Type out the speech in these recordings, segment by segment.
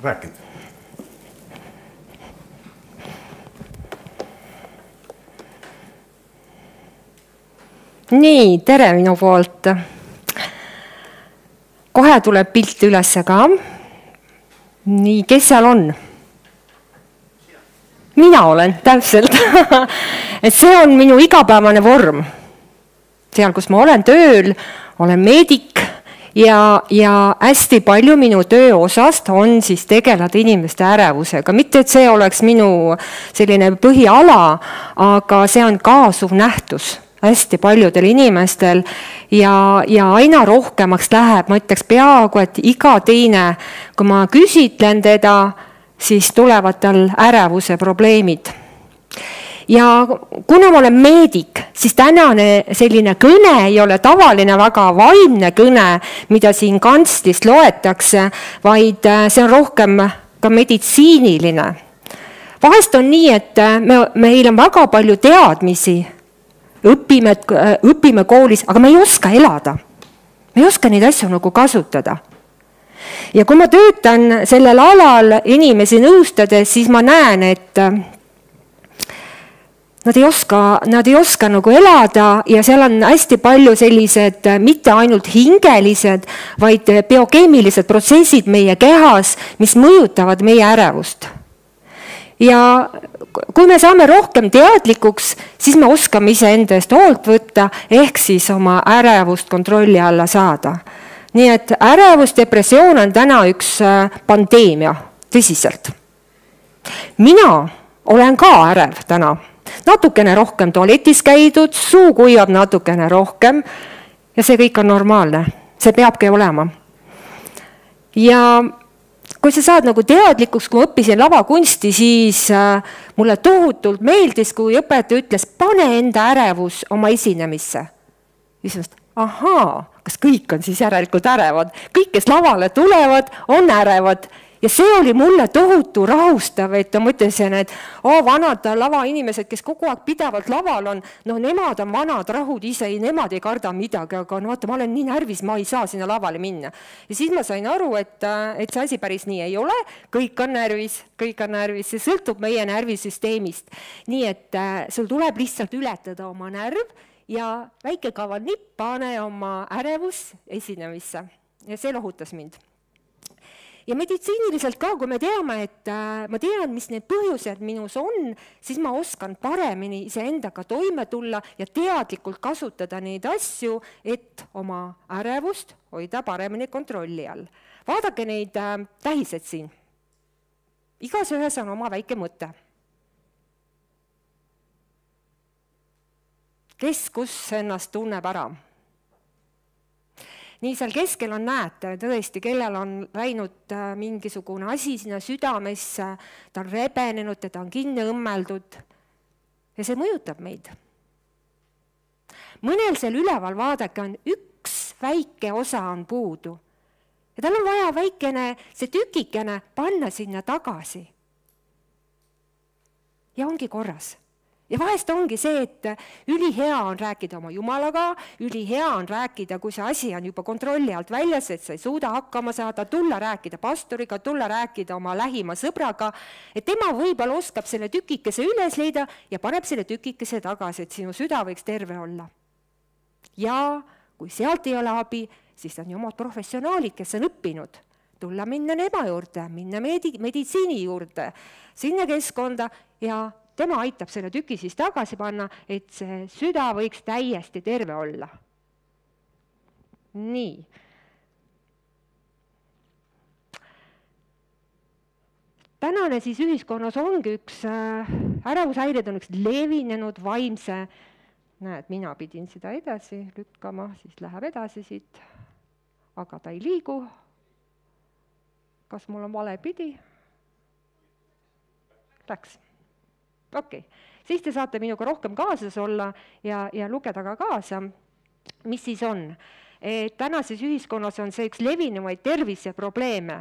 rääkinud. Nii, tere minu poolt. Kohe tuleb pilt üles ka. Nii, kes seal on? Mina olen, täpselt. Et see on minu igapäevane vorm. Seal, kus ma olen tööl, olen meedik ja hästi palju minu töö osast on siis tegeleda inimeste ärevusega. Mitte, et see oleks minu selline põhiala, aga see on kaasuv nähtus hästi paljudel inimestel ja aina rohkemaks läheb, ma ütleks peaaegu, et iga teine, kui ma küsitlen teda, siis tulevad tal ärevuse probleemid. Ja kuna ma olen meedik, siis tänane selline kõne ei ole tavaline väga vaimne kõne, mida siin kantslis loetakse, vaid see on rohkem ka meditsiiniline. Vahest on nii, et meil on väga palju teadmisi, õpime koolis, aga me ei oska elada. Me ei oska neid asju nagu kasutada. Ja kui ma töötan sellel alal inimesi nõustades, siis ma näen, et nad ei oska nagu elada ja seal on hästi palju sellised mitte ainult hingelised, vaid biokeemilised protsessid meie kehas, mis mõjutavad meie ärevust. Ja kui me saame rohkem teadlikuks, siis me oskame iseenda eest hoolt võtta, ehk siis oma ärevust kontrolli alla saada. Nii et ärevus, depressioon on täna üks pandeemia, tõsiselt. Mina olen ka ärev täna. Natukene rohkem tualetis käidud, suu kuivab natukene rohkem ja see kõik on normaalne. See peabki olema. Ja kui sa saad nagu teadlikuks, kui ma õppisin lavakunsti, siis mulle tohutult meeldis, kui õpetaja ütles, pane enda ärevus oma esinemisse. Siis ahaa, kas kõik on siis järelikult ärevad? Kõik, kes lavale tulevad, on ärevad. Ja see oli mulle tohutu rahustav, et ma mõtlesin, et vanad lavainimesed, kes kogu aeg pidevalt laval on, nemad on vanad rahud ise, nemad ei karda midagi, aga vaata, ma olen nii närvis, ma ei saa sinna lavale minna. Ja siis ma sain aru, et see asi päris nii ei ole, kõik on närvis, see sõltub meie närvisüsteemist. Nii et sul tuleb lihtsalt ületada oma närv ja väike kaval nipp, pane oma ärevus esinemisse. Ja see lohutas mind. Ja meditsiiniliselt ka, kui me teame, et ma tean, mis need põhjused minus on, siis ma oskan paremini iseendaga toime tulla ja teadlikult kasutada neid asju, et oma ärevust hoida paremini kontrolli all. Vaadake neid tähised siin. Igas ühes on oma väike mõte. Kes kus ennast tunneb ära? Nii seal keskel on näete, tõesti, kellel on läinud mingisugune asi sinna südamesse, ta on rebenenud, teda on kinni õmmeldud ja see mõjutab meid. Mõnel seal üleval vaadake on üks väike osa on puudu ja tal on vaja väikene, see tükikene panna sinna tagasi. Ja ongi korras. Ja vahest ongi see, et ülihea on rääkida oma Jumalaga, ülihea on rääkida, kui see asi on juba kontrolli alt väljas, et sa ei suuda hakkama saada, tulla rääkida pastoriga, tulla rääkida oma lähima sõbraga, et tema võib-olla oskab selle tükikese üles leida ja paneb selle tükikese tagasi, et sinu süda võiks terve olla. Ja kui sealt ei ole abi, siis on ju omad professionaalid, kes on õppinud. Tulla minna nema juurde, minna meditsiini juurde, sinna keskkonda ja tema aitab selle tüki siis tagasi panna, et see süda võiks täiesti terve olla. Nii. Tänane siis ühiskonnas ongi üks ärevushäired on üks levinenud vaimse, näed, mina pidin seda edasi lükkama, siis läheb edasi siit, aga ta ei liigu. Kas mul on vale pidi? Läks. Okei, siis te saate minuga rohkem kaasas olla ja lugeda ka kaasa, mis siis on. Tänases ühiskonnas on see üks levinumaid terviseprobleeme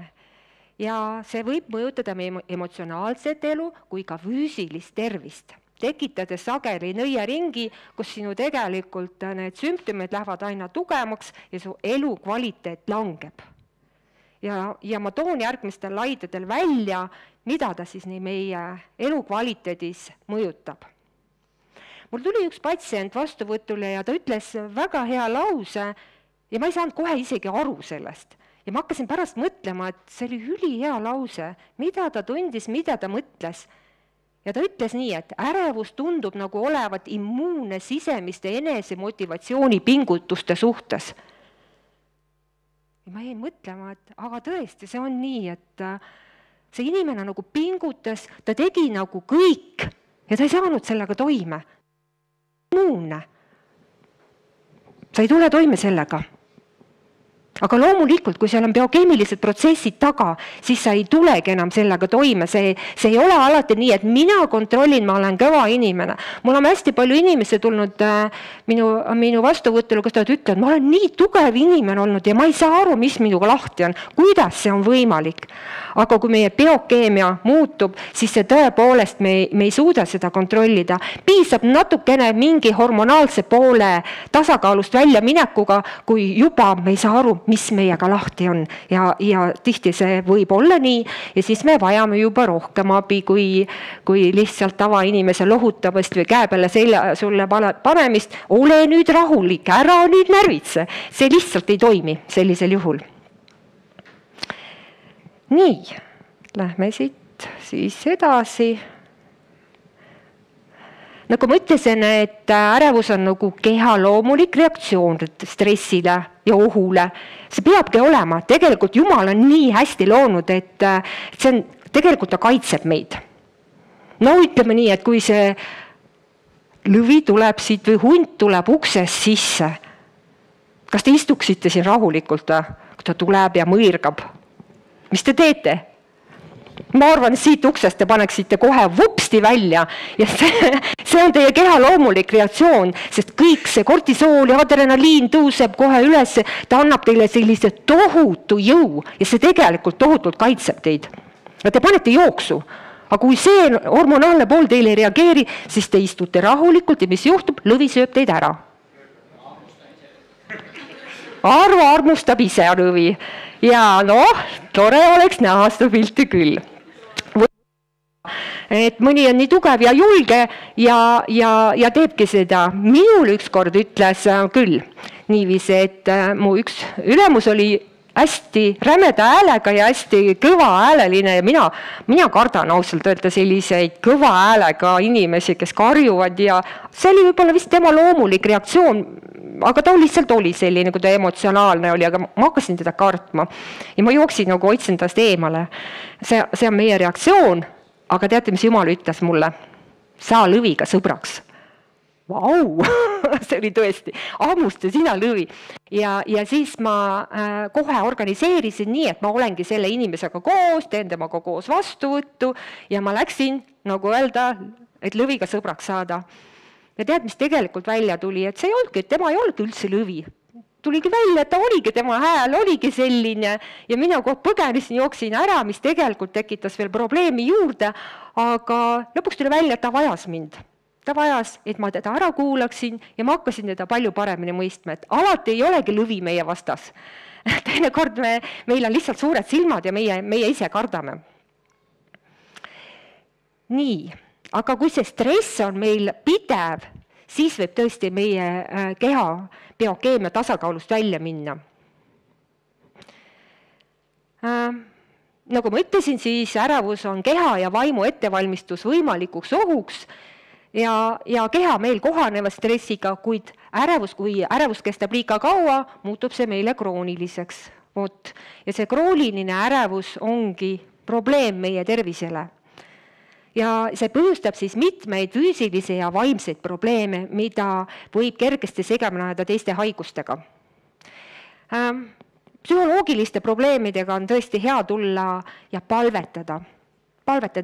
ja see võib mõjutada meie emotsionaalset elu kui ka füüsilist tervist, tekitades sageli nõiaringi, kus sinu tegelikult need sümptomid lähevad aina tugevamaks ja su elu kvaliteet langeb. ja ma toon järgmistel laidedel välja, mida ta siis nii meie elukvaliteedis mõjutab. Mul tuli üks patsient vastuvõtule ja ta ütles väga hea lause ja ma ei saanud kohe isegi aru sellest. Ja ma hakkasin pärast mõtlema, et see oli ülihea lause, mida ta tundis, mida ta mõtles. Ja ta ütles nii, et ärevus tundub nagu olevat immuunne sisemiste enesemotivatsiooni pingutuste suhtes. Ja ma jäin mõtlema, et aga tõesti, see on nii, et see inimene nagu pingutas, ta tegi nagu kõik ja ta ei saanud sellega toime. Immuunne. Sa ei tule toime sellega. Aga loomulikult, kui seal on biokeemilised protsessid taga, siis sa ei tulegi enam sellega toime. See ei ole alati nii, et mina kontrollin, ma olen kõva inimene. Mul on hästi palju inimesi tulnud minu vastuvõttele, kus ta ütlevad, ma olen nii tugev inimene olnud ja ma ei saa aru, mis minuga lahti on. Kuidas see on võimalik? Aga kui meie biokeemia muutub, siis see tõepoolest me ei suuda seda kontrollida. Piisab natukene mingi hormonaalse poole tasakaalust välja minekuga, kui juba me ei saa aru, mis meiega lahti on. Ja tihti see võib olla nii ja siis me vajame juba rohkem abi, kui lihtsalt tavainimese lohutamist või käe peale sulle panemist. Ole nüüd rahulik, ära nüüd närvitse. See lihtsalt ei toimi sellisel juhul. Nii, lähme siit siis edasi. Nagu ma ütlesin, et ärevus on nagu keha loomulik reaktsioon stressile ja ohule. See peabki olema. Tegelikult Jumal on nii hästi loonud, et see on, tegelikult ta kaitseb meid. No ütleme nii, et kui see lõvi tuleb siit või hunt tuleb uksest sisse, kas te istuksite siin rahulikult, kui ta tuleb ja mõirgab? Mis te teete? Ma arvan, et siit uksest te paneksite kohe vupsti välja ja see on teie keha loomulik reaktsioon, sest kõik see kortisool ja adrenaliin tõuseb kohe üles, ta annab teile sellise tohutu jõu ja see tegelikult tohutult kaitseb teid. Ja te panete jooksu, aga kui see hormonaalne pool teile ei reageeri, siis te istute rahulikult ja mis juhtub? Lõvi sööb teid ära. Armustab ise lõvi. Ja tore oleks näha seda pilti küll. Et mõni on nii tugev ja julge ja teebki seda. Minul ükskord ütles küll niiviisi, et mu üks ülemus oli hästi rämeda häälega ja hästi kõva hääleline ja mina kardan ausalt öelda selliseid kõva häälega inimesi, kes karjuvad ja see oli võib-olla vist tema loomulik reaktsioon, aga ta lihtsalt oli selline, kui ta emotsionaalne oli, aga ma hakkasin teda kartma ja ma jooksin nagu otsin tast eemale. See on meie reaktsioon, aga teate, mis Jumal ütles mulle? Saa lõviga sõbraks. Vau, see oli tõesti, ammusta sina lõvi. Ja siis ma kohe organiseerisin nii, et ma olengi selle inimesega koos, teen temaga koos vastuvõttu ja ma läksin, nagu öelda, et lõviga sõbraks saada. Ja tead, mis tegelikult välja tuli, et see ei olnudki, et tema ei olnudki üldse lõvi. Tuligi välja, et ta oligi, tema hääl oligi selline ja mina kohe põgenesin, jooksin ära, mis tegelikult tekitas veel probleemi juurde, aga lõpuks tuli välja, et ta vajas mind. Ta vajas, et ma teda ära kuulaksin ja ma hakkasin teda palju paremini mõistma, et alati ei olegi lõvi meie vastas. Teine kord meil on lihtsalt suured silmad ja meie ise kardame. Nii, aga kui see stress on meil pidev, siis võib tõesti meie keha biokeemia tasakaalust välja minna. Nagu ma ütlesin, siis ärevus on keha ja vaimu ettevalmistus võimalikuks ohuks ja keha meil kohaneva stressiga, kuid kui ärevus kestab liiga kaua, muutub see meile krooniliseks. Ja see krooniline ärevus ongi probleem meie tervisele. Ja see põhjustab siis mitmeid füüsilisi ja vaimseid probleeme, mida võib kergesti segama ajada teiste haigustega. Psühholoogiliste probleemidega on tõesti hea tulla ja palvetada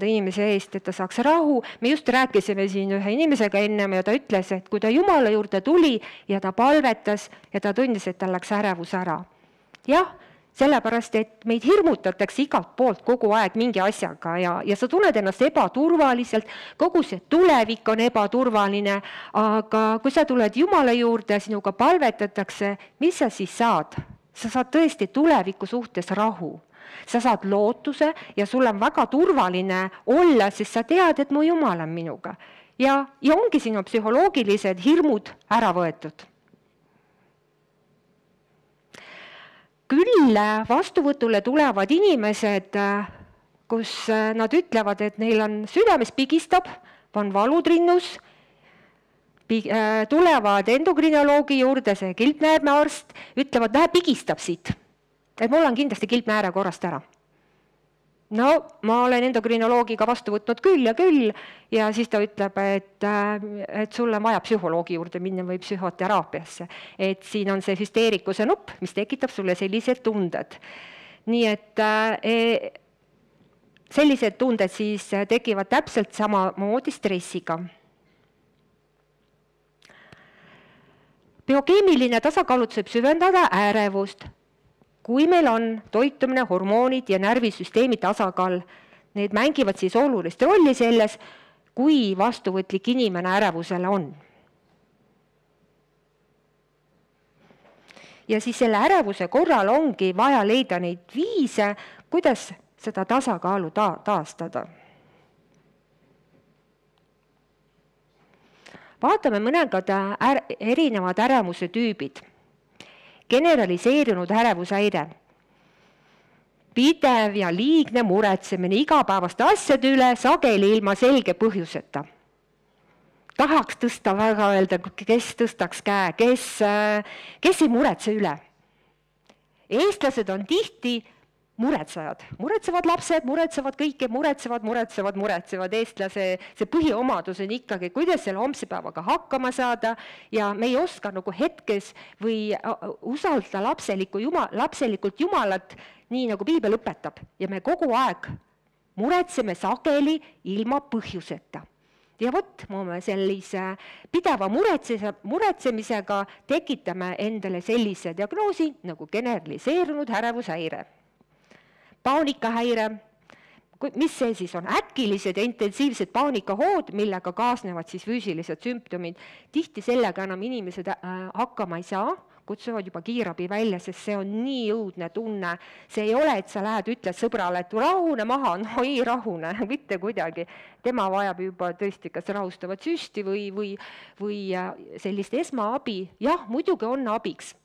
inimese eest, et ta saaks rahu. Me just rääkisime siin ühe inimesega ennem ja ta ütles, et kui ta Jumala juurde tuli ja ta palvetas ja ta tundis, et tal läks ärevus ära. Jah, sellepärast, et meid hirmutatakse igalt poolt kogu aeg mingi asjaga ja sa tunned ennast ebaturvaliselt, kogu see tulevik on ebaturvaline, aga kui sa tuled Jumala juurde ja sinuga palvetatakse, mis sa siis saad? Sa saad tõesti tuleviku suhtes rahu. sa saad lootuse ja sul on väga turvaline olla, sest sa tead, et mu Jumal on minuga. Ja ongi sinu psühholoogilised hirmud ära võetud. Küll vastuvõtule tulevad inimesed, kus nad ütlevad, et neil on südames pigistab, on valud rinnus, tulevad endokrinoloogi juurde, see kilpnäärmearst, ütlevad, pigistab siit, et mul on kindlasti kilpnääre korrast ära. No ma olen endokrinoloogiga vastu võtnud küll ja siis ta ütleb, et sul on vaja psühholoogi juurde minna või psühhoteraapiasse. Et siin on see hüsteerikuse nupp, mis tekitab sulle sellised tunded. Nii et sellised tunded siis tekivad täpselt samamoodi stressiga. Biokeemiline tasakaalutus võib süvendada ärevust. Kui meil on toitumine, hormoonid ja närvisüsteemi tasakaal, need mängivad siis olulist rolli selles, kui vastuvõtlik inimene ärevusele on. Ja siis selle ärevuse korral ongi vaja leida neid viise, kuidas seda tasakaalu taastada. Vaatame mõningad erinevad ärevuse tüübid. Generaliseerunud ärevushäire. Pidev ja liigne muretsemine igapäevaste asjade üle sageli ilma selge põhjuseta. Tahaks tõsta väga öelda, kes tõstaks käe, kes ei muretse üle. Eestlased on tihti muretsejad. Muretsevad lapsed, muretsevad kõike, muretsevad. Eestlase see põhiomadus on ikkagi, kuidas selle homse päevaga hakkama saada ja me ei oska nagu hetkes või usaldada lapselikult Jumalat, nii nagu Piibel õpetab. Ja me kogu aeg muretseme sageli ilma põhjuseta. Ja vot, me sellise pideva muretsemisega tekitame endale sellise diagnoosi nagu generaliseerunud ärevushäire. Paanikahäire, mis see siis on? Äkilised ja intensiivsed paanikahood, millega kaasnevad siis füüsilised sümptomid. Tihti sellega enam inimesed hakkama ei saa, kutsuvad juba kiirabi välja, sest see on nii õudne tunne. See ei ole, et sa lähed, ütled sõbrale, et rahune maha, no ei rahune, mitte kuidagi. Tema vajab juba tõesti kas rahustavat süsti või sellist esmaabi. Jah, muidugi on abiks.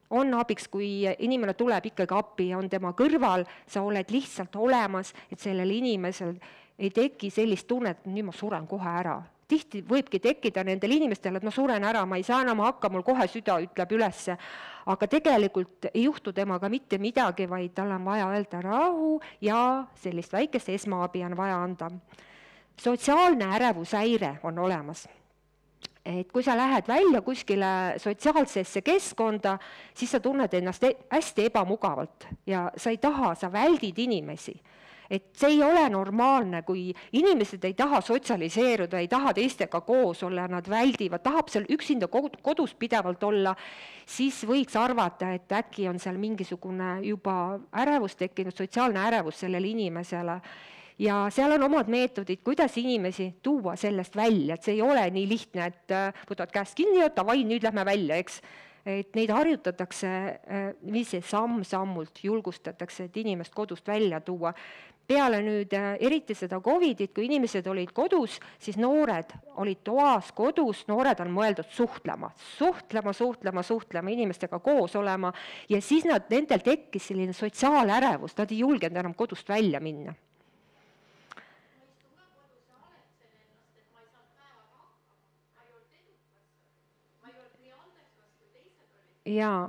On abiks, kui inimene tuleb ikkagi appi ja on tema kõrval, sa oled lihtsalt olemas, et sellel inimesel ei teki sellist tunnet, et nüüd ma suren kohe ära. Tihti võibki tekkida nendel inimestel, et ma suren ära, ma ei saa enam hakka, mul kohe süda ütleb ülesse. Aga tegelikult ei juhtu temaga mitte midagi, vaid tal on vaja öelda rahu ja sellist väikest esmaabi on vaja anda. Sotsiaalne ärevushäire on olemas. Et kui sa lähed välja kuskile sotsiaalsesse keskkonda, siis sa tunned ennast hästi ebamugavalt ja sa ei taha, sa väldid inimesi. Et see ei ole normaalne, kui inimesed ei taha sotsialiseeruda, ei taha teistega koos olla, nad väldivad, tahab seal üksinda kodus pidevalt olla, siis võiks arvata, et äkki on seal mingisugune juba ärevus tekkinud, sotsiaalne ärevus sellele inimesele. Ja seal on omad meetodid, kuidas inimesi tuua sellest välja, et see ei ole nii lihtne, et võtad käest kinni ja davai, nüüd lähme välja, eks. Et neid harjutatakse, mis see samm-sammult julgustatakse, et inimest kodust välja tuua. Peale nüüd eriti seda Covidit, kui inimesed olid kodus, siis noored olid toas kodus, noored on mõeldud suhtlema, inimestega koos olema ja siis nendel tekkis selline sotsiaalärevus, nad ei julgenud enam kodust välja minna. Jaa,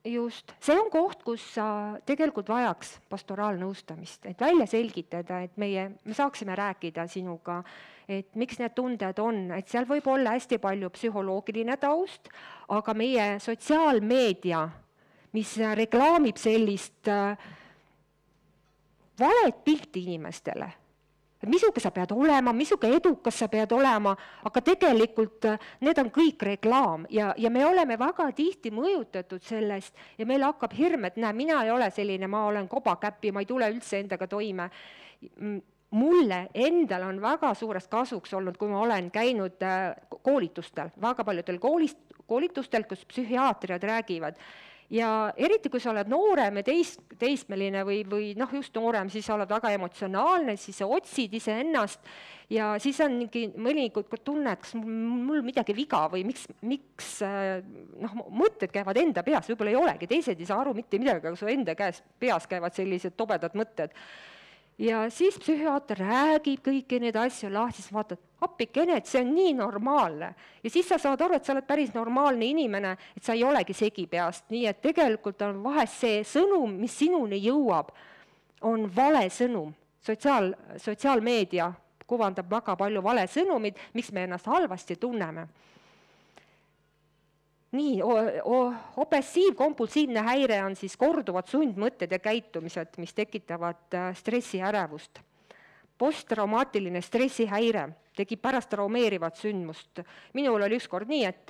just. See on koht, kus sa tegelikult vajaks pastoraalnõustamist, et välja selgitada, et me saaksime rääkida sinuga, et miks need tunded on, et seal võib olla hästi palju psühholoogiline taust, aga meie sotsiaalmeedia, mis reklaamib sellist valet pilti inimestele, misuke sa pead olema, misuke edukas sa pead olema, aga tegelikult need on kõik reklaam ja me oleme väga tihti mõjutatud sellest ja meil hakkab hirm, et mina ei ole selline, ma olen kobakäppi, ma ei tule üldse endaga toime. Mulle endal on väga suurest kasuks olnud, kui ma olen käinud koolitustel, väga paljudel koolitustel, kus psühhiaatriad räägivad Ja eriti, kui sa oled noorem ja teismeline või noh, just noorem, siis sa oled väga emotsionaalne, siis sa otsid iseennast ja siis on mõnikord tunne, et kas mul midagi viga või miks noh, mõtted käivad enda peas, võib-olla ei olegi, teised ei saa aru mitte midagi, aga su enda peas käivad sellised tobedad mõtted. Ja siis psühhiaater räägib kõiki neid asju lahti, siis vaatad, appikene, et see on nii normaalne. Ja siis sa saad aru, et sa oled päris normaalne inimene, et sa ei olegi segi peast. Nii et tegelikult on vahest see sõnum, mis sinuni jõuab, on vale sõnum. Sotsiaalmeedia kuvandab väga palju vale sõnumid, miks me ennast halvasti tunneme. Nii, obsessiivkompulsiivne häire on siis korduvad sundmõtted ja käitumised, mis tekitavad stressi ja ärevust. Posttraumaatiline stressihäire tegi pärast traumeerivat sündmust. Minul oli ükskord nii, et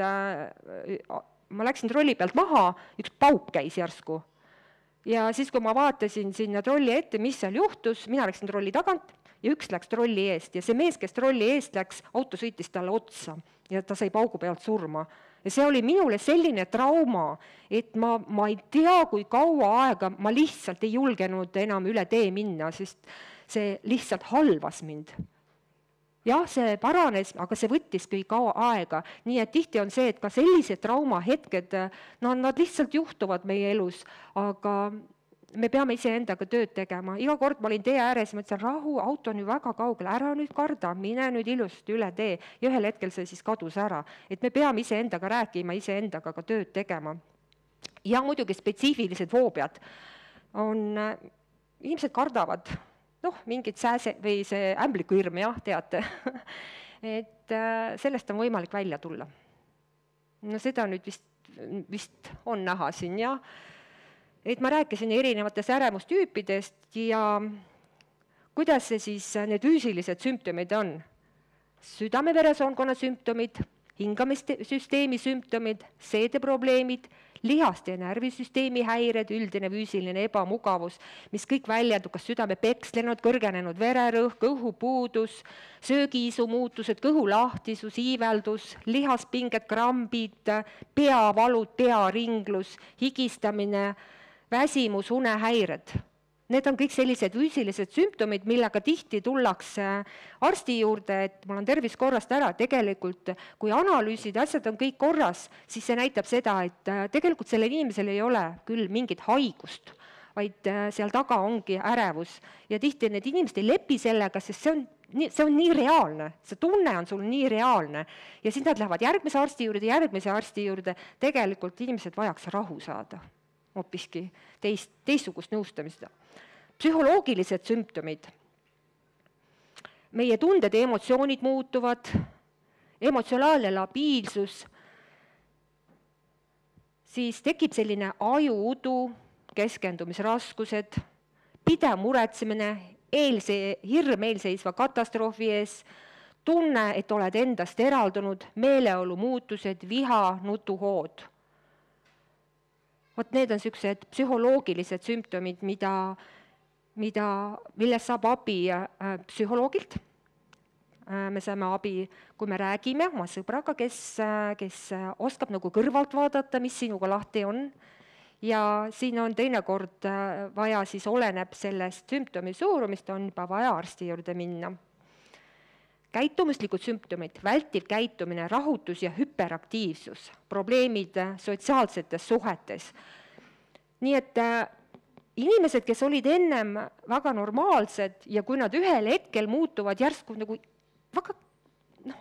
ma läksin trolli pealt maha, üks pauk käis järsku. Ja siis, kui ma vaatasin sinna trolli ette, mis seal juhtus, mina läksin trolli tagant ja üks läks trolli eest. Ja see mees, kes trolli eest läks, auto sõitis talle otsa ja ta sai paugu pealt surma. Ja see oli minule selline trauma, et ma ei tea, kui kaua aega, ma lihtsalt ei julgenud enam üle tee minna, sest see lihtsalt halvas mind. Jah, see paranes, aga see võttis kõik aega. Nii et tihti on see, et ka sellised traumahetked, no nad lihtsalt juhtuvad meie elus, aga me peame iseendaga tööd tegema. Iga kord ma olin tee ääres, mõtlesin, rahu, auto on ju väga kaugel, ära nüüd karda, mine nüüd ilusti üle tee. Ja ühel hetkel see siis kadus ära. Et me peame iseendaga rääkima, iseendaga ka tööd tegema. Ja muidugi spetsiifilised foobiad on, inimesed kardavad, noh, mingid sääse või see ämblikujirm, jah, teate. Et sellest on võimalik välja tulla. No seda nüüd vist on näha siin, jah. Et ma rääkisin erinevatest ärevustüüpidest ja kuidas see siis need füüsilised sümptomid on. Südame-veresoonkonna sümptomid, hingamissüsteemi sümptomid, seedeprobleemid, lihaste ja närvisüsteemi häired, üldine füüsiline ebamugavus, mis kõik väljendub, kas südame pekslenud, kõrgenenud vererõhk, kõhupuudus, söögiisu muutused, kõhulahtisus, iiveldus, lihaspinged, krambid, peavalud, pearinglus, higistamine, väsimus, unehäired. Need on kõik sellised füüsilised sümptomid, millega tihti tullakse arsti juurde, et mul on tervis korrast ära. Tegelikult, kui analüüsid, asjad on kõik korras, siis see näitab seda, et tegelikult sellel inimesel ei ole küll mingit haigust, vaid seal taga ongi ärevus. Ja tihti need inimesed ei lepi sellega, sest see on nii reaalne, see tunne on sul nii reaalne. Ja siis nad lähevad järgmise arsti juurde, tegelikult inimesed vajaks rahu saada. Hoopiski teistsugust nõustamist. Psühholoogilised sümptomid. Meie tunded ja emotsioonid muutuvad, emotsionaalne labiilsus, siis tekib selline ajuudu, keskendumisraskused, pidev muretsemine, hirm eelseisva katastroofi ees, tunne, et oled endast eraldunud, meeleolu muutused, viha, nutuhood. Vot need on sellised psühholoogilised sümptomid, millest saab abi psühholoogilt. Me saame abi, kui me räägime oma sõbraga, kes oskab nagu kõrvalt vaadata, mis sinuga lahti on. Ja siin on teinekord vaja, siis oleneb sellest sümptomi suurumist, on juba vaja arsti juurde minna. Käitumuslikud sümptomid, vältiv käitumine, rahutus ja hüperaktiivsus, probleemid sotsiaalsetes suhetes. Nii et inimesed, kes olid ennem väga normaalsed ja kui nad ühel hetkel muutuvad järsku nagu väga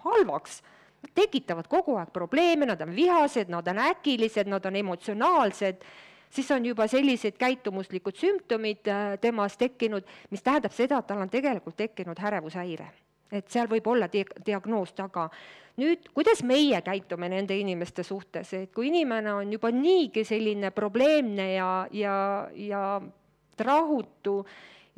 halvaks, nad tekitavad kogu aeg probleeme, nad on vihased, nad on äkilised, nad on emotsionaalsed, siis on juba sellised käitumuslikud sümptomid temas tekkinud, mis tähendab seda, et tal on tegelikult tekkinud ärevushäire. Et seal võib olla diagnoos taga. Nüüd, kuidas meie käitume nende inimeste suhtes, et kui inimene on juba niigi selline probleemne ja rahutu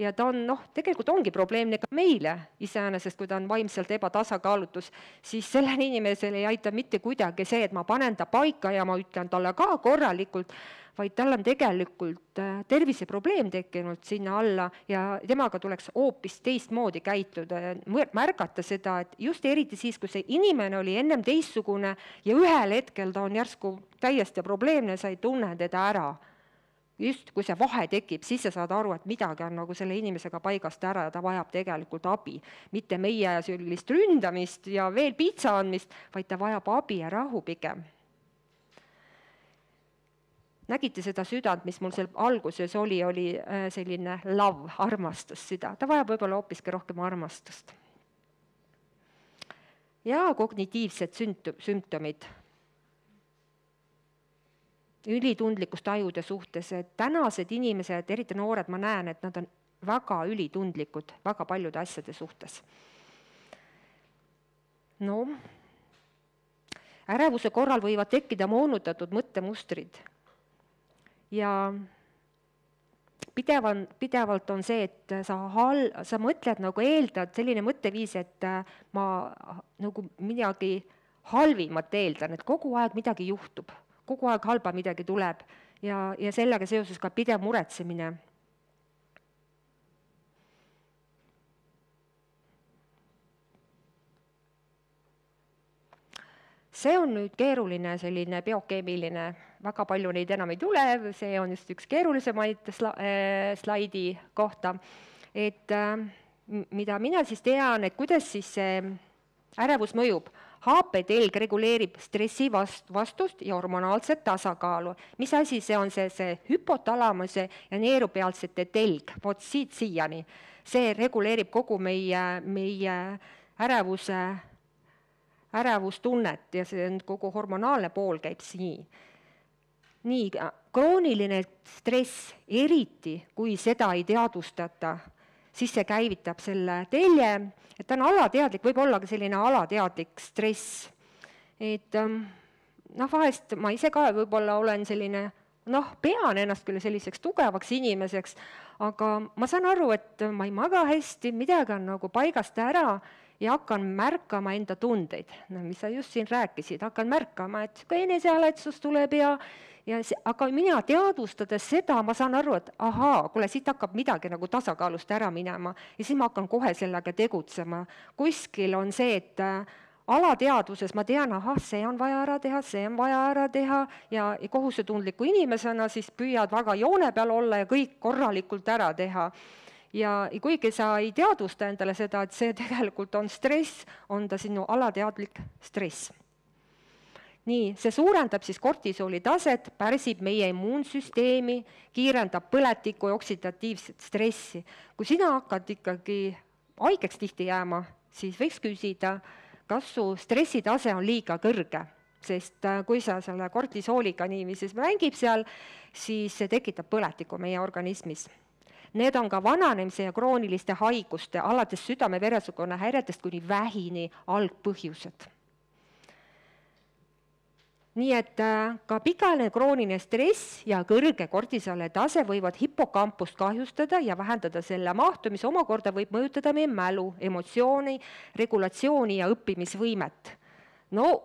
ja ta on, tegelikult ongi probleemne ka meile iseenesest, kui ta on vaimselt ebatasakaalutus, siis sellele inimesele ei aita mitte kuidagi see, et ma panen ta paika ja ma ütlen talle ka korralikult, vaid tal on tegelikult terviseprobleem tekkinud sinna alla ja temaga tuleks hoopis teistmoodi käituda ja märgata seda, et just eriti siis, kui see inimene oli ennem teistsugune ja ühel hetkel ta on järsku täiesti probleemne, sa ei tunne teda ära. Just kui see vahe tekib, siis sa saad aru, et midagi on nagu selle inimesega paigast ära ja ta vajab tegelikult abi. Mitte meie sellist ründamist ja veel piitsa andmist, vaid ta vajab abi ja rahu pigem. Nägite seda südant, mis mul seal alguses oli selline love, armastus süda. Ta vajab võib-olla hoopiski rohkem armastust. Ja kognitiivsed sümptomid. Ülitundlikust ajude suhtes, et tänased inimesed, eriti noored, ma näen, et nad on väga ülitundlikud väga paljude asjade suhtes. Ärevuse korral võivad tekkida moonutatud mõttemustrid. Ja pidevalt on see, et sa mõtled nagu eeldad selline mõtteviis, et ma nagu midagi halvimat eeldan, et kogu aeg midagi juhtub, kogu aeg halba midagi tuleb ja sellega seoses ka pidev muretsemine. See on nüüd keeruline selline biokeemiline, väga palju neid enam ei tule, see on just üks keerulisemaid slaidi kohta, et mida mina siis tean, et kuidas siis see ärevus mõjub. HP-telg reguleerib stressi vastust ja hormonaalset tasakaalu. Mis asi see on see hüpotalamuse ja neerupealsete telg, vot siit siiani. See reguleerib kogu meie ärevustunnet ja see kogu hormonaalne pool käib siin. Nii, krooniline stress, eriti kui seda ei teadvustata, siis see käivitab selle telje, et ta on alateadlik, võib olla ka selline alateadlik stress. Et vahest ma ise ka võib-olla olen selline, pean ennast küll selliseks tugevaks inimeseks, aga ma saan aru, et ma ei maga hästi, midagi on nagu paigast ära ja hakkan märkama enda tundeid. Mis sa just siin rääkisid, hakkan märkama, et kui enesealetsus tuleb aga mina teadvustades seda, ma saan aru, et kuule, siit hakkab midagi nagu tasakaalust ära minema ja siis ma hakkan kohe sellega tegutsema. Kuskil on see, et alateadvuses ma tean, see on vaja ära teha, see on vaja ära teha ja kohusetundliku inimesena siis püüad väga joone peal olla ja kõik korralikult ära teha. Ja kuigi sa ei teadvusta endale seda, et see tegelikult on stress, on ta sinu alateadlik stress. Nii, see suurendab siis kortisooli taset, pärsib meie immuunsüsteemi, kiirendab põletiku ja oksidatiivset stressi. Kui sina hakkad ikkagi haigeks tihti jääma, siis võiks küsida, kas su stressitase on liiga kõrge. Sest kui sa selle kortisooliga niiviisi mängib seal, siis see tekitab põletiku meie organismis. Need on ka vananemise ja krooniliste haiguste, alates südame-veresoonkonna häiretest kuni vähini algpõhjused. Nii et ka pikaajaline krooniline stress ja kõrge kortisooli tase võivad hipokampust kahjustada ja vähendada selle mahtu, mis omakorda võib mõjutada meie mälu, emotsiooni, regulatsiooni ja õppimisvõimet.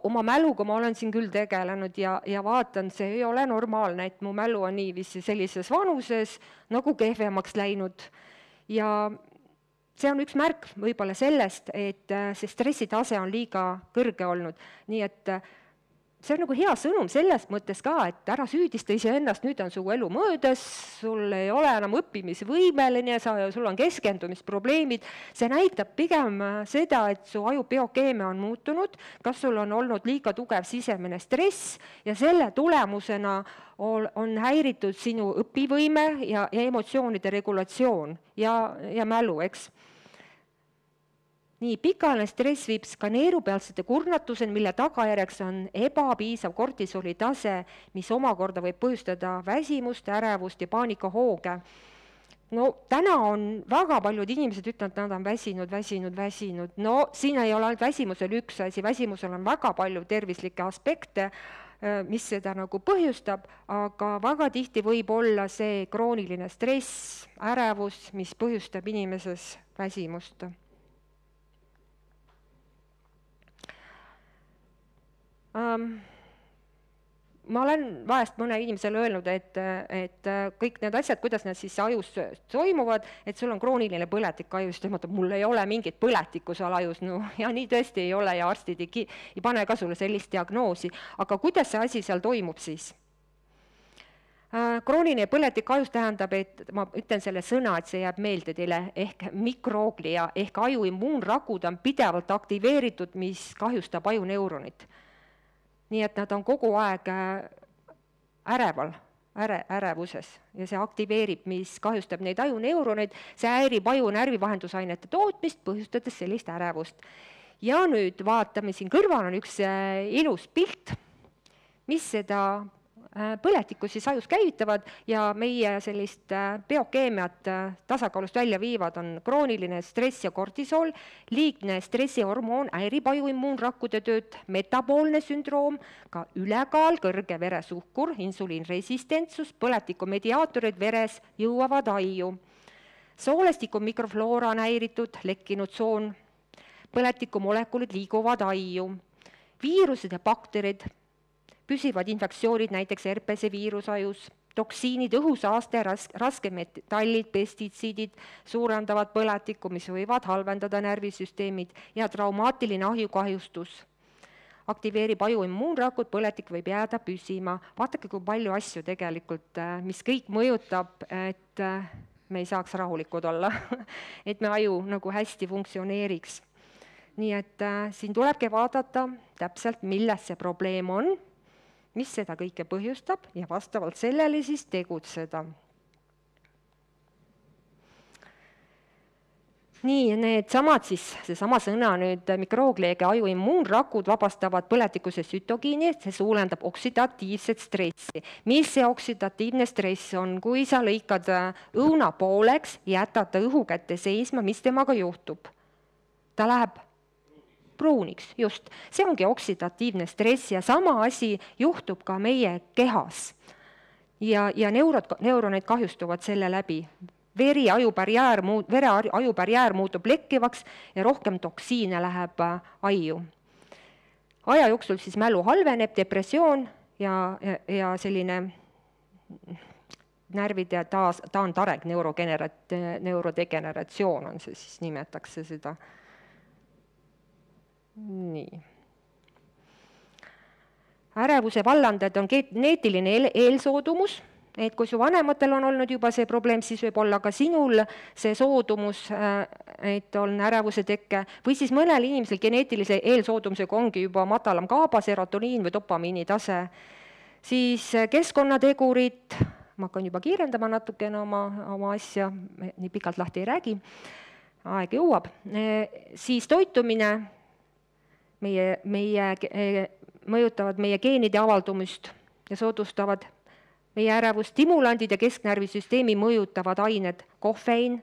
Oma mäluga ma olen siin küll tegelenud ja vaatan, see ei ole normaalne, et mu mälu on niiviisi sellises vanuses nagu kehvemaks läinud. Ja see on üks märk võib-olla sellest, et see stressitase on liiga kõrge olnud. Nii et see on nagu hea sõnum selles mõttes ka, et ära süüdista iseennast, nüüd on su elu möödas, sul ei ole enam õppimisvõimeline, sul on keskendumisprobleemid. See näitab pigem seda, et su aju biokeemia on muutunud, kas sul on olnud liiga tugev sisemine stress ja selle tulemusena on häiritud sinu õpivõime ja emotsioonide regulatsioon ja mälu, eks. Nii, pikaajaline stress viib ka neerupealsete kurnatuseni, mille tagajärjeks on ebapiisav kortisooli tase, mis omakorda võib põhjustada väsimust, ärevust ja paanikahooge. Täna on väga paljud inimesed ütlevad, et nad on väsinud. Siin ei ole ainult väsimusel üks asi, väsimusel on väga palju tervislikke aspekte. mis seda nagu põhjustab, aga väga tihti võib olla see krooniline stress, ärevus, mis põhjustab inimeses väsimust. Ma olen vahest mõne inimesele öelnud, et kõik need asjad, kuidas need siis ajus toimuvad, et sul on krooniline põletik ajus, mul ei ole mingit põletikku seal ajus, no ja nii tõesti ei ole ja arstid ei pane ka sulle sellist diagnoosi, aga kuidas see asi seal toimub siis? Krooniline põletik ajus tähendab, et ma ütlen selle sõna, et see jääb meelde teile, ehk mikrooglia ehk aju immuunrakud on pidevalt aktiveeritud, mis kahjustab ajuneuronit. Nii et nad on kogu aeg ärevuses ja see aktiveerib, mis kahjustab neid ajuneuroneid, see häirib aju närvivahendusainete tootmist, põhjustades sellist ärevust. Ja nüüd vaatame, siin kõrval on üks ilus pilt, mis seda põletikku siis ajus käivitavad ja meie sellist biokeemiat tasakaalust välja viivad on krooniline stress ja kortisool, liigne stressihormoon häirib aju immuunrakkude tööd, metaboolne sündroom, ka ülekaal, kõrge veresuhkur, insuliinresistentsus, põletiku mediaatorid veres jõuavad aiu. Soolestiku mikrofloora on häiritud, lekkinud soon, põletiku molekulid liiguvad aiu, viirused ja bakterid, püsivad infektsioonid, näiteks herpese viirus ajus, toksiinid, õhusaaste, raskemetallid, pestitsiidid suurendavad põletikku, mis võivad halvendada närvisüsteemid ja traumaatiline ahjukahjustus. Aktiveerib aju immuunrakud, põletik võib jääda püsima. Vaatake, kui palju asju tegelikult, mis kõik mõjutab, et me ei saaks rahulikud olla, et me aju nagu hästi funktsioneeriks. Nii et siin tulebki vaadata täpselt, milles see probleem on, mis seda kõike põhjustab ja vastavalt sellele siis tegutseda. Nii, need samad siis, seesama sõna nüüd mikroogleega aju immuunrakud vabastavad põletikuse sütokiini, see suurendab oksidatiivset stressi. Mis see oksidatiivne stress on? Kui sa lõikad õuna pooleks, jätad ta õhu kätte seisma, mis temaga juhtub? Ta läheb pruuniks, just. See ongi oksidatiivne stress ja sama asi juhtub ka meie kehas. Ja neuronid kahjustuvad selle läbi. Vere ajubarjäär muutub lekkivaks ja rohkem toksiine läheb aiu. Aja jooksul siis mälu halveneb, depressioon ja selline närvide taantareg, neurodegeneratsioon on see siis, nimetakse seda. Nii. Ärevuse vallandajad on geneetiline eelsoodumus, et kui su vanematel on olnud juba see probleem, siis võib olla ka sinul see soodumus, et on ärevuse tekke, või siis mõnel inimesel geneetilise eelsoodumusega ongi juba madalam GABA, serotoniin või dopamiini tase. Siis keskkonnategurid, ma hakkan juba kiirendama natukene oma asja, nii pikalt lahti ei räägi, aeg jõuab, siis toitumine, mõjutavad meie geenide avaldumist ja soodustavad meie ärevust, stimulandid ja kesknärvisüsteemi mõjutavad ained, kohvein,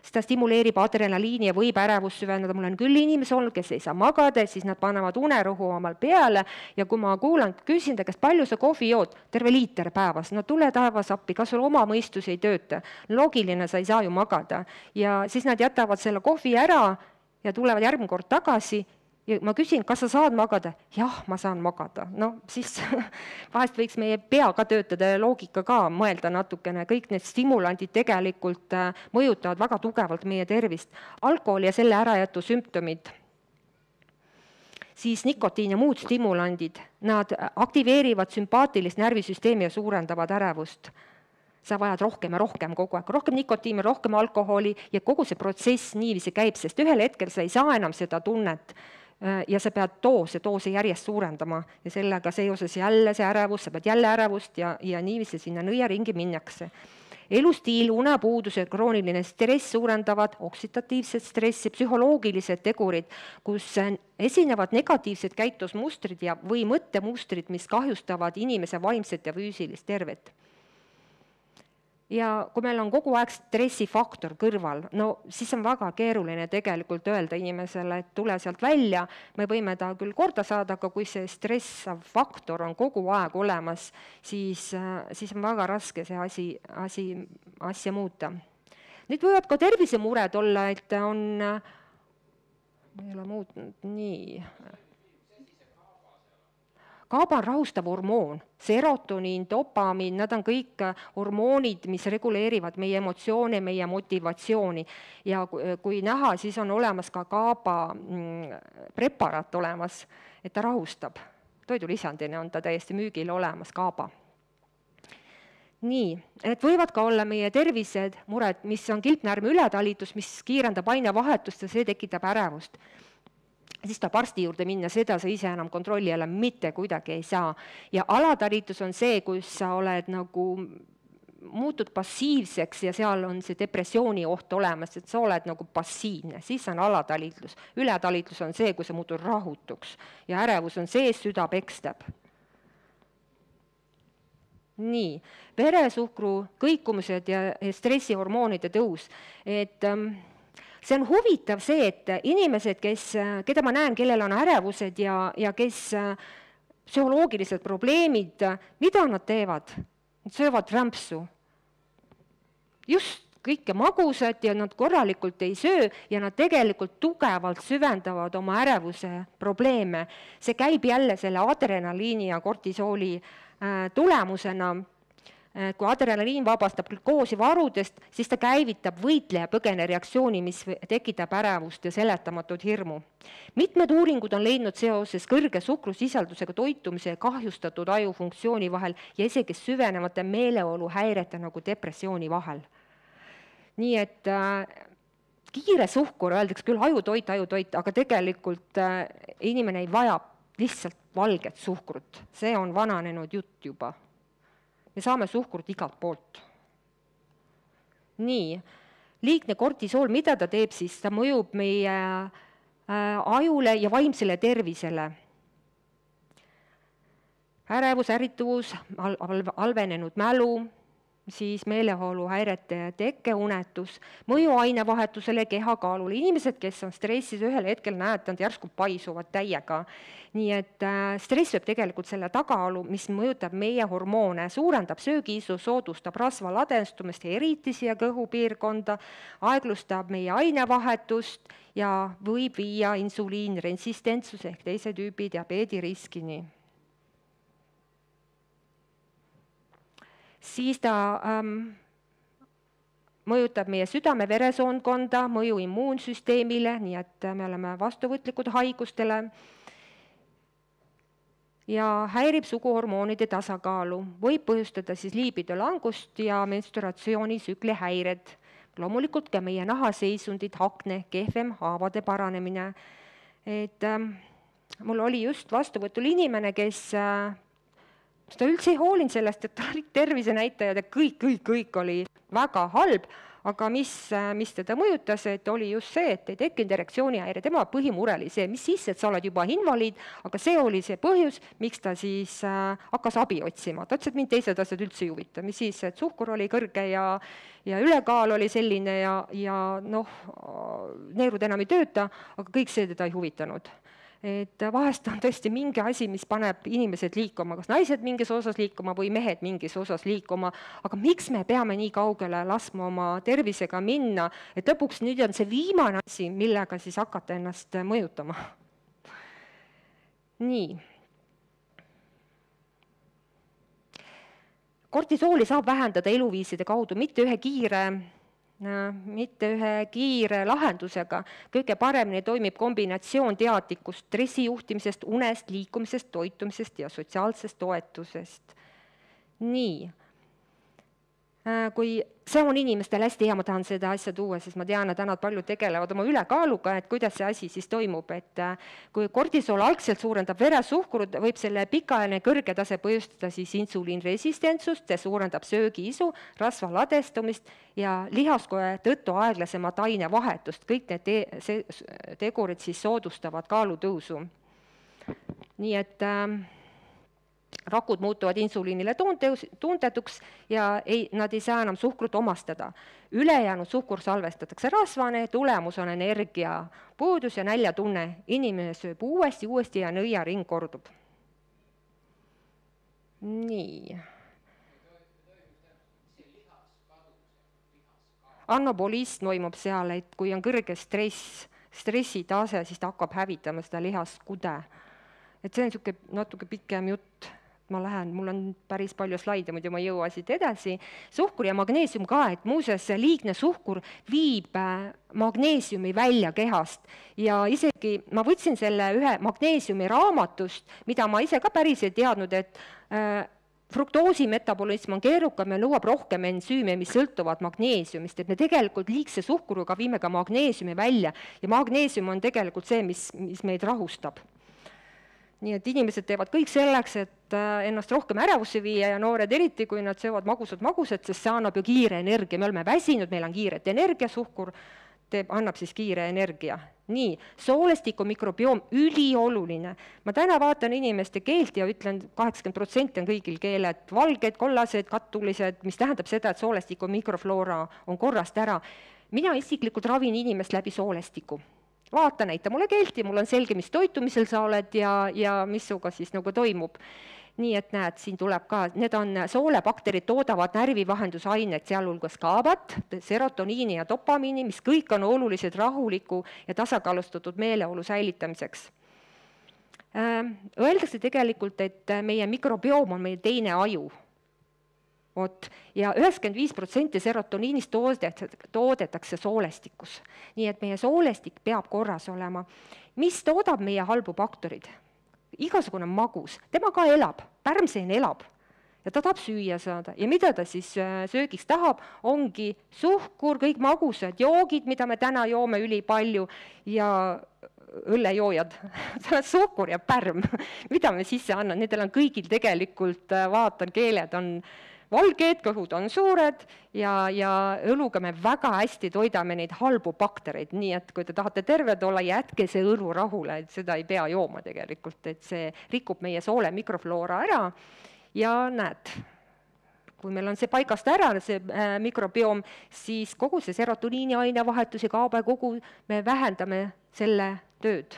seda stimuleerib adrenaliini ja võib ärevust süvendada. Mul on küll inimesi olnud, kes ei saa magada, siis nad panevad unerõhu omal peale ja kui ma kuulan, küsin ta, kas palju sa kohvi jood, terve liiter päevas, no tule taevas appi, kas sul oma mõistus ei tööta, loogiline, sa ei saa ju magada ja siis nad jätavad selle kohvi ära ja tulevad järgmine kord tagasi. Ja ma küsin, kas sa saad magada? Jah, ma saan magada. No siis vahest võiks meie pea ka töötada ja loogika ka mõelda natukene. Kõik need stimulandid tegelikult mõjutavad väga tugevalt meie tervist. Alkohol ja selle ärajätu sümptomid. Siis nikotiin ja muud stimulandid. Nad aktiveerivad sümpaatilist närvisüsteemi ja suurendavad ärevust. Sa vajad rohkem ja rohkem kogu aeg, rohkem nikotiimi, rohkem alkoholi ja kogu see protsess niiviisi käib, sest ühel hetkel sa ei saa enam seda tunnet ja sa pead doose järjest suurendama ja sellega seoses jälle see ärevus, sa pead jälle ärevust ja niiviisi sinna nõiaringi minnakse. Elustiil, unepuudus ja krooniline stress suurendavad oksidatiivset stressi, psühholoogilised tegurid, kus esinevad negatiivsed käitusmustrid või mõttemustrid, mis kahjustavad inimese vaimset ja füüsilist tervet. ja kui meil on kogu aeg stressifaktor kõrval, no siis on väga keeruline tegelikult öelda inimesele, et tule sealt välja, me võime ta küll korda saada, aga kui see stressav faktor on kogu aeg olemas, siis on väga raske see asja muuta. Nüüd võivad ka tervisemured olla, et ei ole muutnud nii. Kaaba on rahustav hormoon, serotoniin, dopamiin, nad on kõik hormoonid, mis reguleerivad meie emotsioone, meie motivatsiooni. Ja kui näha, siis on olemas ka kaaba preparaat olemas, et ta rahustab. Toidulisandina on ta täiesti müügil olemas, kaaba. Nii, et võivad ka olla meie tervised mured, mis on kilpnäärme ületalitus, mis kiirendab ainevahetust ja see tekitab ärevust. Siis ta arsti juurde minna, seda sa ise enam kontrolli alla mitte kuidagi ei saa. Ja alatalitus on see, kus sa oled nagu muutud passiivseks ja seal on see depressiooni oht olemas, et sa oled nagu passiivne, siis on alatalitlus. Ületalitlus on see, kui sa muutud rahutuks ja ärevus on see, süda pekstab. Nii, veresuhkru kõikumused ja stressihormoonide tõus, et see on huvitav see, et inimesed, keda ma näen, kellel on ärevused ja kes psühholoogilised probleemid, mida nad teevad? Nad söövad rämpsu. Just kõike magusad ja nad korralikult ei söö ja nad tegelikult tugevalt süvendavad oma ärevuse probleeme. See käib jälle selle adrenaliini ja kortisooli tulemusena. Kui adrenaliin vabastab glükoosi varudest, siis ta käivitab võitleja-põgene reaktsiooni, mis tekitab ärevust ja seletamatut hirmu. Mitmed uuringud on leidnud seoses kõrge suhkrusisaldusega toitumise ja kahjustatud ajufunktsiooni vahel ja isegi süvenevate meeleoluhäirete nagu depressiooni vahel. Nii et kiire suhkur, öeldaks küll ajutoit, aga tegelikult inimene ei vaja lihtsalt valget suhkrut. See on vananenud jutt juba. Me saame suhkrut igalt poolt. Nii, liigne kortisool, mida ta teeb siis? Ta mõjub meie ajule ja vaimsele tervisele. Ärevus, ärrituvus, halvenenud mälu, siis meeleoluhäirete tekkeunetus, mõju ainevahetusele, kehakaalule. Inimesed, kes on stressis, ühel hetkel näed, nad järsku paisuvad täiega. Nii et stress võib tegelikult selle tagaalu, mis mõjutab meie hormoone, suurendab söögiisu, soodustab rasva ladestumist ja eritisi ja kõhupiirkonda, aeglustab meie ainevahetust ja võib viia insuliinresistentsuse ehk teise tüübi diabeedi riskini. Siis ta mõjutab meie südame-veresoonkonda, mõju immuunsüsteemile, nii et me oleme vastuvõtlikud haigustele ja häirib suguhormoonide tasakaalu. Võib põhjustada siis liibido langust ja menstruatsioonisükli häired. Loomulikult ka meie nahaseisundid, akne, kehvem haavade paranemine. Et mul oli just vastuvõtul inimene, kes ta üldse ei hoolinud sellest, et ta oli tervisenäitajad ja kõik oli väga halb, aga mis teda mõjutas, et oli just see, et ei tekkinud erektsioonihäire. Tema põhimure oli see, mis siis, et sa oled juba invaliid, aga see oli see põhjus, miks ta siis hakkas abi otsima. Ta ütles, et mind teised asjad üldse ei huvita, mis siis, et suhkur oli kõrge ja ülekaal oli selline ja neerud enam ei tööta, aga kõik see teda ei huvitanud. Et vahest on tõesti mingi asi, mis paneb inimesed liikuma, kas naised mingis osas liikuma või mehed mingis osas liikuma, aga miks me peame nii kaugele laskma oma tervisega minna, et lõpuks nüüd on see viimane asi, millega siis hakata ennast mõjutama. Nii. Kortisooli saab vähendada eluviiside kaudu, mitte ühe kiire lahendusega. Kõige paremini toimib kombinatsioon teadlikust stressijuhtimisest, unest, liikumisest, toitumisest ja sotsiaalsest toetusest. Nii. Kui see on inimestel hästi hea, ma tahan seda asja tuua, sest ma tean, et nad paljud tegelevad oma ülekaaluga, et kuidas see asi siis toimub. Et kui kortisool algselt suurendab veresuhkrut, võib selle pikaajaline kõrge tase põhjustada siis insuliinresistentsust, see suurendab söögiisu, rasva ladestumist ja lihaskoe tõttu aeglasemat ainevahetust. Kõik need tegurid siis soodustavad kaalutõusu. Nii et rakud muutuvad insuliinile tundetuks ja nad ei saa enam suhkrut omastada. Ülejäänud suhkur salvestatakse rasvane, tulemus on energia puudus ja näljatunne. Inimene sööb uuesti ja nõiaring kordub. Nii. Anobolism toimub seal, et kui on kõrge stressitase, siis ta hakkab hävitama seda lihaskude. Et see on natuke pikem jutt. Mul on päris palju slaide, muidu ma ei jõua siit edasi. Suhkur ja magneesium ka, et muuseas liigne suhkur viib magneesiumi välja kehast. Ja isegi ma võtsin selle ühe magneesiumi raamatust, mida ma ise ka päris ei teadnud, et fruktoosi metabolism on keerukam ja nõuab rohkem ensüüme, mis sõltuvad magneesiumist, et me tegelikult liigse suhkuruga viime ka magneesiumi välja ja magneesium on tegelikult see, mis meid rahustab. Nii et inimesed teevad kõik selleks, et ennast rohkem ärevusse viia ja noored eriti, kui nad söövad magusad, sest see annab ju kiire energia. Me oleme väsinud, meil on kiiret energia, suhkur annab siis kiire energia. Nii, soolestiku mikrobioom, ülioluline. Ma täna vaatan inimeste keelt ja ütlen, 80% on kõigil keeled valged, kollased, kattulised, mis tähendab seda, et soolestiku mikrofloora on korrast ära. Mina isiklikult ravin inimest läbi soolestiku. Vaata, näita mulle keelti, mul on selge, mis toitumisel sa oled ja mis suga siis nagu toimub. Nii et näed, siin tuleb ka, need on soolebakterid toodavad närvivahendusained, sealhulgas kaabat, serotoniini ja dopamiini, mis kõik on olulised rahuliku ja tasakaalustatud meeleolu säilitamiseks. Öeldakse tegelikult, et meie mikrobioom on meie teine aju. Ja 95% serotoniinist toodetakse soolestikus. Nii et meie soolestik peab korras olema. Mis toodab meie halbu bakterid? Igasugune magus. Tema ka elab. Pärmseen elab. Ja ta tahab süüa saada. Ja mida ta siis söögiks tahab? Ongi suhkur, kõik magusad joogid, mida me täna joome üli palju ja õllejoojad. Suhkur ja pärm. Mida me sisse annan? Nendel on kõigil tegelikult, vaatan, keeled on valged, kõhud on suured ja õluga me väga hästi toidame neid halbu baktereid, nii et kui te tahate terved olla, jätke see õlu rahule, et seda ei pea jooma tegelikult, et see rikub meie soole mikrofloora ära ja näed, kui meil on see paigast ära, see mikrobioom, siis kogu see serotoniini ainevahetus ja kaaba kogu me vähendame selle tööd.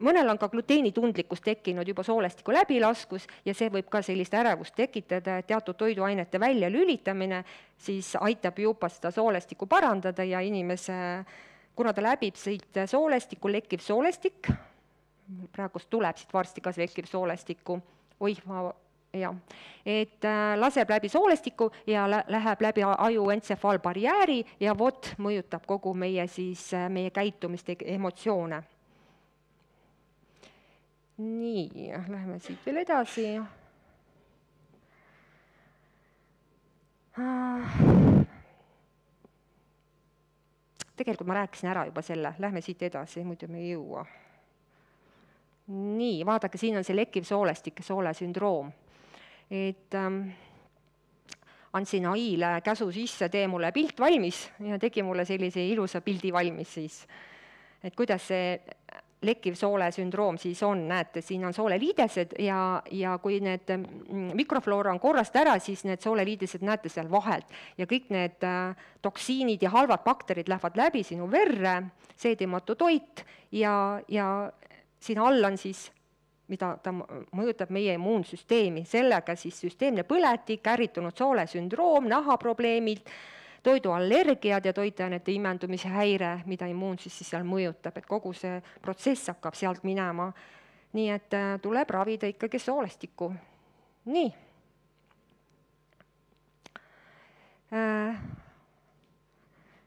Mõnel on ka gluteenitundlikkus tekkinud juba soolestiku läbilaskus ja see võib ka sellist ärevust tekitada, teatud toiduainete välja lülitamine, siis aitab juba seda soolestikku parandada ja inimese, kuna ta läbib siit soolestikku, lekkiv soolestik, praegust tuleb siit varsti ka lekkiv soolestikku, et laseb läbi soolestiku ja läheb läbi aju entsefaalbarjääri ja mõjutab kogu meie käitumist, emotsioone. Nii, läheme siit veel edasi. Tegelikult ma rääkisin ära juba selle, lähme siit edasi, muidu me ei jõua. Nii, vaadake, siin on see lekkiv soolestik, soolesündroom. Et andsin AI-le käsu sisse, tee mulle pilt valmis ja tegi mulle sellise ilusa pildi valmis siis. Et kuidas see lekkiv soolesündroom siis on, näete, siin on sooleliidesed ja kui need mikrofloora on korrast ära, siis need sooleliidesed näete seal vahelt ja kõik need toksiinid ja halvad bakterid lähevad läbi sinu verre, seedimatu toit ja siin all on siis, mida ta mõjutab meie immuunsüsteemi, sellega siis süsteemne põletik, ärritunud soolesündroom, nahaprobleemid, toiduallergiad ja toitainete imendumise häire, mida immuunsus siis seal mõjutab, et kogu see protsess hakkab sealt minema. Nii et tuleb ravida ikkagi soolestikku. Nii.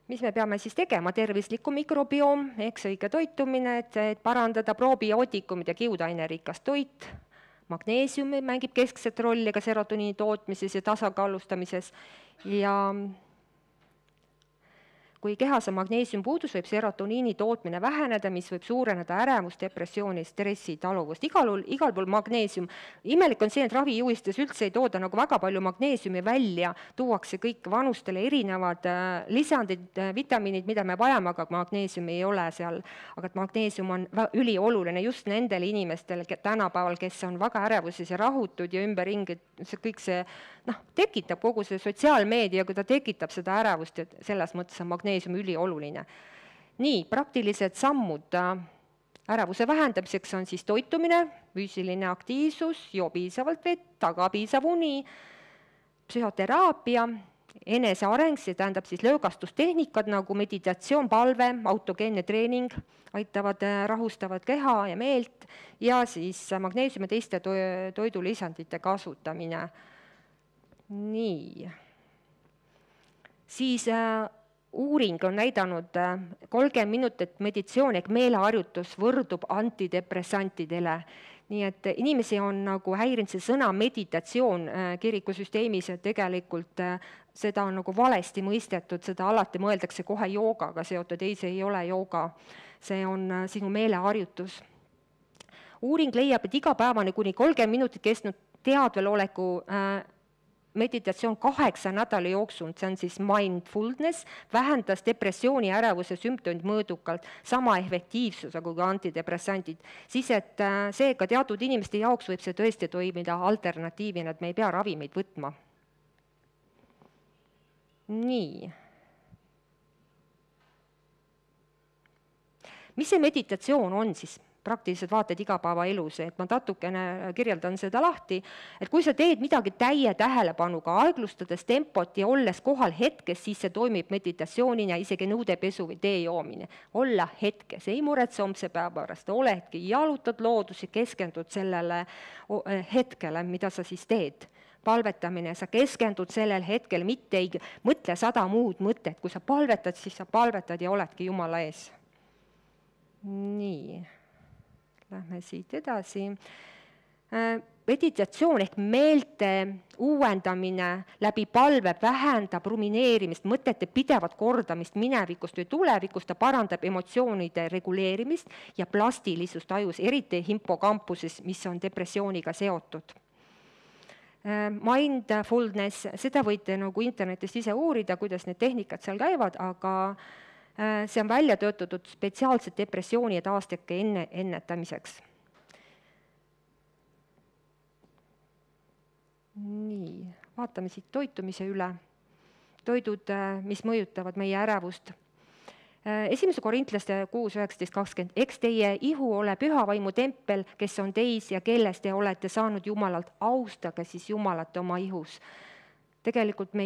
Mis me peame siis tegema? Tervislikku mikrobioom, eks õige toitumine, et parandada probiootikumid ja kiudainerikas toit. Magneesium mängib keskset rolli ka serotoniini tootmises ja tasakaalustamises ja kui kehas on magneesiumpuudus, võib serotoniini tootmine väheneda, mis võib suureneda ärevust, depressiooni, stressi, taluvust. Igal pool magneesium. Imelik on see, et ravijuhistes üldse ei tooda nagu väga palju magneesiumi välja, tuuakse kõik vanustele erinevad lisandid, vitamiinid, mida me vajame, aga magneesiumi ei ole seal. Aga magneesium on ülioluline just nendele inimestele tänapäeval, kes on väga ärevuses ja rahutud ja ümberringi, kõik see tekitab kogu see sotsiaalmeedia, kui ta tekitab seda ärevust, et selles mõttes on magneesium ülioluline. Nii, praktilised sammud ärevuse vähendamiseks on siis toitumine, füüsiline aktiivsus, joo piisavalt vett, taga piisav uni, psühhoteraapia, eneseareng, see tähendab siis löögastustehnikad nagu meditatsioon, palve, autogeenne treening, aitavad, rahustavad keha ja meelt ja siis magneesiumi teiste toidulisandite kasutamine. Nii. Siis uuring on näidanud 30 minutit meditsioon ehk meeleharjutus võrdub antidepressantidele. Nii et inimesi on nagu häirinud see sõna meditatsioon kirikusüsteemis, et tegelikult seda on nagu valesti mõistetud, seda alati mõeldakse kohe joogaga seotud, ei, see ei ole jooga, see on sinu meeleharjutus. Uuring leiab, et igapäevane kuni 30 minutit kestnud teadveloleku meditatsioon 8 nädala jooksul, see on siis mindfulness, vähendas depressiooni ärevuse sümptomid mõõdukalt, sama efektiivsusega kui antidepressandid. Siis, et seega teatud inimeste jaoks võib see tõesti toimida alternatiivina, et me ei pea ravimeid võtma. Nii. Mis see meditatsioon on siis? Praktilised vaated igapäevaelus, et ma natukene kirjeldan seda lahti, et kui sa teed midagi täie tähelepanuga, aeglustades tempot ja olles kohal hetkes, siis see toimib meditatsioonina, isegi nõudepesu või tee joomine. Olla hetkes, ei muretse homse päeva pärast, oledki, jalutad loodusi, keskendud sellele hetkele, mida sa siis teed. Palvetamine, sa keskendud sellel hetkel, mitte ei mõtle 100 muud mõtet, kui sa palvetad, siis sa palvetad ja oledki Jumala ees. Nii. Lähme siit edasi. Meditatsioon ehk meelte uuendamine läbi palve vähendab rumineerimist, mõtete pidevat kordamist minevikust või tulevikust, ta parandab emotsioonide reguleerimist ja plastilisust ajus, eriti hippokampuses, mis on depressiooniga seotud. Mindfulness, seda võite nagu internetist ise uurida, kuidas need tehnikad seal käivad, aga see on välja töötatud spetsiaalselt depressiooni ja taastike ennetamiseks. Nii, vaatame siit toitumise üle. Toidud, mis mõjutavad meie ärevust. 1. Korintlaste 6.19.20. Eks teie ihu ole püha vaimu tempel, kes on teis ja kellest te olete saanud Jumalalt. Austage siis Jumalat oma ihus. Tegelikult me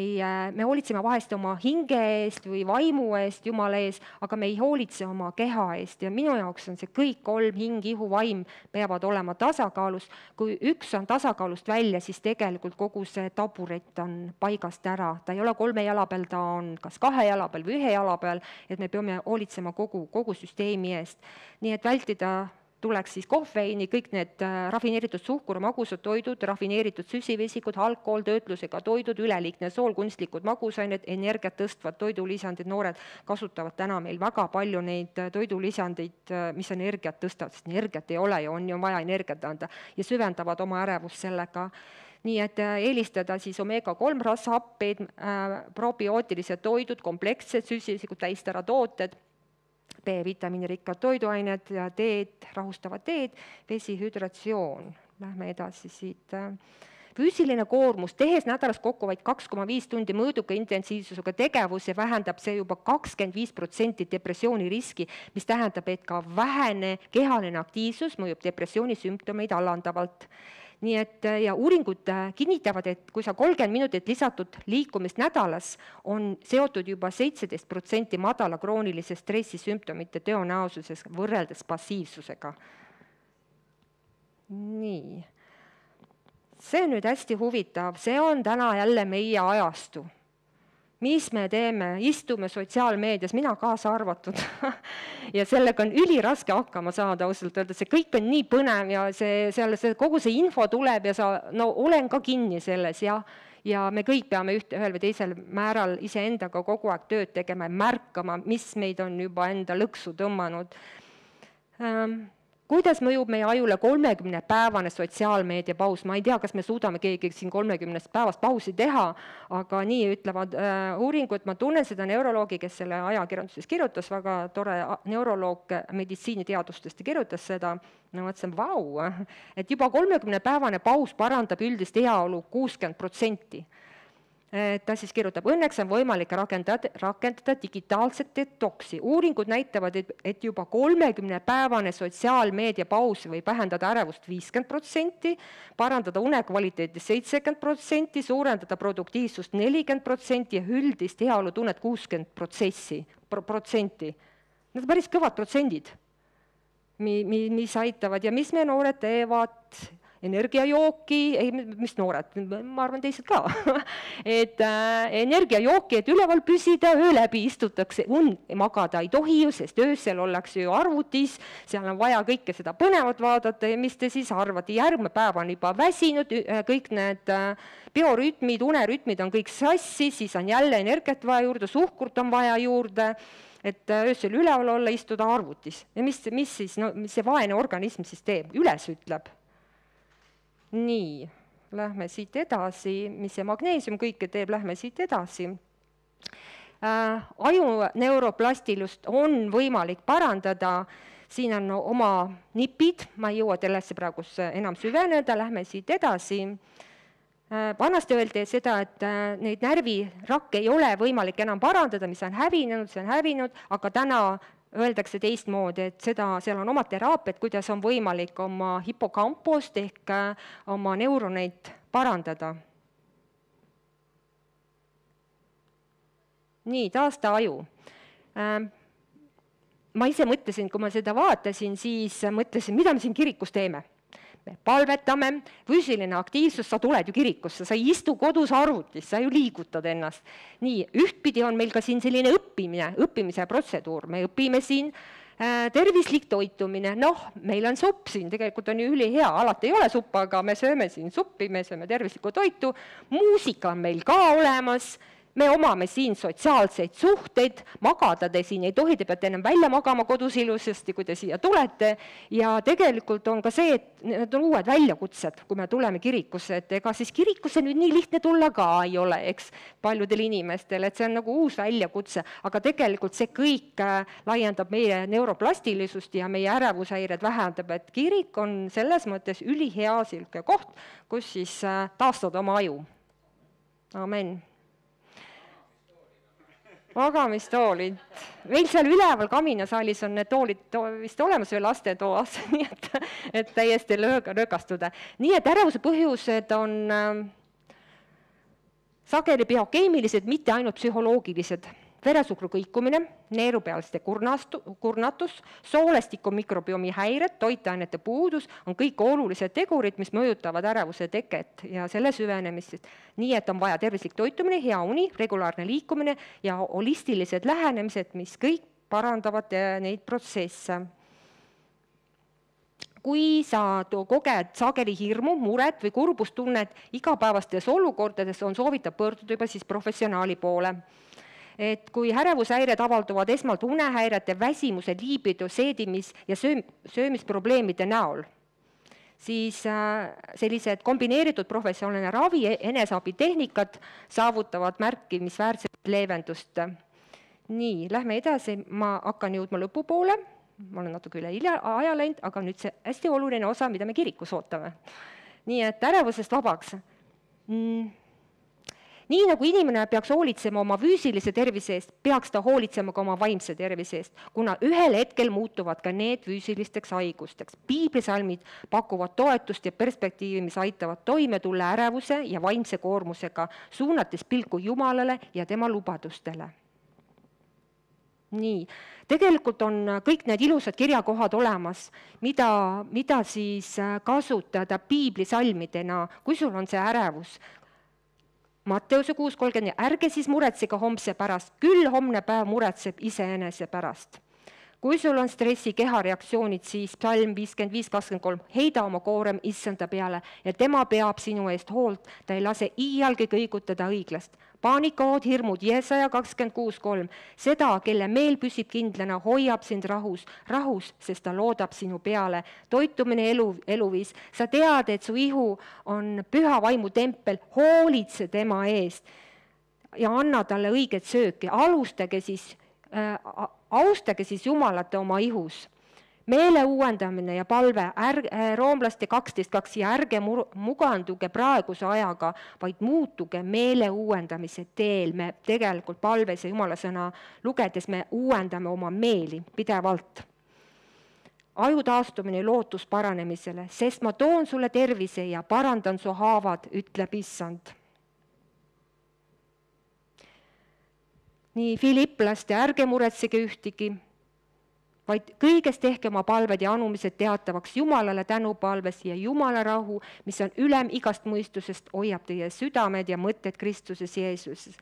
hoolitseme vahest oma hinge eest või vaimu eest Jumala ees, aga me ei hoolitse oma keha eest ja minu jaoks on see kõik 3 hing, ihu, vaim peavad olema tasakaalus. Kui üks on tasakaalust välja, siis tegelikult kogu see taburet on paigast ära. Ta ei ole 3 jala peal, ta on kas 2 jala peal või 1 jala peal, et me peame hoolitsema kogu süsteemi eest. Nii et vältida tuleks siis kohveini, kõik need rafineeritud suhkur, magusad toidud, rafineeritud süsivesikud, alkohol, töötlusega toidud, üleliigne sool, kunstlikud magusained, energiat tõstvad toidulisandid, noored kasutavad täna meil väga palju neid toidulisandeid, mis energiat tõstavad, sest energiat ei ole ja on ju vaja energiat anda ja süvendavad oma ärevust sellega. Nii et eelistada siis omega-3 rasvhappeid, probiootilised toidud, komplekssed süsivesikud, täistara tooted, B-vitamiini rikkad toiduained ja teed, rahustavad teed, vesi, hüdratsioon. Lähme edasi siit. Füüsiline koormus, tehes nädalas kokku vaid 2,5 tundi mõõduka intensiivsusega tegevus ja vähendab see juba 25% depressiooni riski, mis tähendab, et ka vähene kehaline aktiivsus mõjub depressiooni sümptomeid alandavalt. Nii et ja uuringud kinnitavad, et kui sa 30 minutit lisatud liikumist nädalas, on seotud juba 17% madala kroonilise stressi sümptomite tõenäosuses võrreldes passiivsusega. Nii. See on nüüd hästi huvitav, see on täna jälle meie ajastu. Mis me teeme? Istume sotsiaalmeedias, mina kaasa arvatud. Ja sellega on üliraske hakkama saada, ausalt öelda. See kõik on nii põnev ja kogu see info tuleb ja olen ka kinni selles. Ja ja me kõik peame ühel või teisel määral iseendaga kogu aeg tööd tegema ja märkama, mis meid on juba enda lõksu tõmmanud. Kuidas mõjub meie ajule 30-päevane sotsiaalmeedia paus? Ma ei tea, kas me suudame keegi siin 30 päevast pausi teha, aga nii ütlevad uuringud. Ma tunnen seda neuroloogi, kes selle ajakirjanduses kirjutas, väga tore neuroloog meditsiiniteadustest kirjutas seda. No mõtlesin, vau, et juba 30-päevane paus parandab üldist heaolu 60%. Ta siis kirjutab, õnneks on võimalik rakendada digitaalset detoksi. Uuringud näitavad, et juba 30-päevane sotsiaalmeedia paus võib vähendada ärevust 50%, parandada unekvaliteedi 70%, suurendada produktiivsust 40% ja üldist heaolutunnet 60%. Need on päris kõvad protsendid, mis aitavad ja mis me noored teevad. Energiajooki, mis noored, ma arvan teised ka, et energiajooki, et üleval püsida, öö läbi istutakse, magada ei tohi ju, sest öösel ollakse ju arvutis, seal on vaja kõike seda põnevat vaadata ja mis te siis arvate, järgmine päev on juba väsinud, kõik need biorütmid, unerütmid on kõik sassi, siis on jälle energiat vaja juurde, suhkurt on vaja juurde, et öösel üleval olla, istuda arvutis. Ja mis siis, no, mis see vaene organism siis teeb? Üles ütleb. Nii, lähme siit edasi, mis see magneesium kõike teeb, lähme siit edasi. Aju neuroplastilust on võimalik parandada, siin on oma nipid, ma ei jõua sellesse praegu enam süveneda, lähme siit edasi. Vanasti öeldi seda, et neid närvirakke ei ole võimalik enam parandada, mis on hävinud, aga täna öeldakse teistmoodi, et seal on oma teraapiad, kuidas on võimalik oma hipokampost ehk oma neuroneid parandada. Nii, taasta aju. Ma ise mõtlesin, kui ma seda vaatasin, siis mõtlesin, mida me siin kirikus teeme. Me palvetame, füüsiline aktiivsus, sa tuled ju kirikusse, sa ei istu kodus arvutis, sa ju liigutad ennast. Nii, ühtpidi on meil ka siin selline õppimise protseduur, me õpime siin tervislik toitumine, meil on supp siin, tegelikult on ju ülihea, alati ei ole suppa, aga me sööme siin suppi, me sööme tervislikku toitu, muusika on meil ka olemas, me omame siin sotsiaalseid suhteid, magada te siin ei tohi, te peate ennem välja magama kodus ilusasti, kui te siia tulete ja tegelikult on ka see, et need on uued väljakutsed, kui me tuleme kirikusse, et ega siis kirikusse nüüd nii lihtne tulla ka ei ole, eks, paljudel inimestel, et see on nagu uus väljakutse, aga tegelikult see kõik laiendab meie neuroplastilisust ja meie ärevushäired vähendab, et kirik on selles mõttes ülihea silke koht, kus siis taastada oma aju. Amen. Magamistoolid. Meil seal üleval kaminasaalis on need toolid vist olemas või lastetoas, nii et täiesti rõõgastuda. Nii et ärevuse põhjused on sageli biokeemilised, mitte ainult psühholoogilised. Veresuhkru kõikumine, neerupealiste kurnatus, soolestiku mikrobiomi häired, toitainete puudus on kõik olulised tegurid, mis mõjutavad ärevuse teket ja selle süvenemist. Nii et on vaja tervislik toitumine, hea uni, regulaarne liikumine ja holistilised lähenemised, mis kõik parandavad neid protsesse. Kui sa koged sageli hirmu, muret või kurbustunnet igapäevastes olukordades, on soovitav pöörduda juba siis professionaali poole. Et kui ärevushäired avalduvad esmalt unehäirete, väsimuse, liibido, seedimis- ja söömisprobleemide näol, siis sellised kombineeritud professionaalne ravi, eneseabitehnikad saavutavad märkimisväärset leevendust. Nii, lähme edasi, ma hakkan jõudma lõpupoole, ma olen natuke üle aja läinud, aga nüüd see hästi oluline osa, mida me kirikus ootame. Nii et ärevusest vabaks. Nii nagu inimene peaks hoolitsema oma füüsilise tervise eest, peaks ta hoolitsema ka oma vaimse tervise eest, kuna ühel hetkel muutuvad ka need füüsilisteks haigusteks. Piiblisalmid pakuvad toetust ja perspektiivi, mis aitavad toime tulla ärevuse ja vaimse koormusega, suunates pilku Jumalale ja tema lubadustele. Nii, tegelikult on kõik need ilusad kirjakohad olemas, mida siis kasutada piiblisalmidena, kui sul on see ärevus. Matteuse 6.30, ärge siis muretsege homse pärast, küll homne päev muretseb iseenese pärast. kui sul on stressi kehareaktsioonid, siis psalm 55:23, heida oma koorem issanda peale ja tema peab sinu eest hoolt, ta ei lase iialgi kõigutada õiglast. Paanikaod, hirmud, Jesaja 26:3, seda, kelle meel püsib kindlana, hoiab sind rahus, sest ta loodab sinu peale. Toitumine, eluviis, sa tead, et su ihu on püha vaimu tempel, hoolitse tema eest ja anna talle õiget sööki. Austage siis Jumalat oma ihus. Meele uuendamine ja palve, Roomlaste 12:2 ja ärge muganduge praeguse ajaga, vaid muutuge meele uuendamise teel. Me tegelikult palves ja Jumala sõna lugedes me uuendame oma meeli pidevalt. Aju taastumine ja lootus paranemisele, sest ma toon sulle tervise ja parandan su haavad, ütleb issand. Nii Filipplaste, ärge muretsege ühtegi, vaid kõigest tehke oma palved ja anumised teatavaks Jumalale tänupalves ja Jumala rahu, mis on ülem igast mõistusest, hoiab teie südamed ja mõtted Kristuses Jeesuses.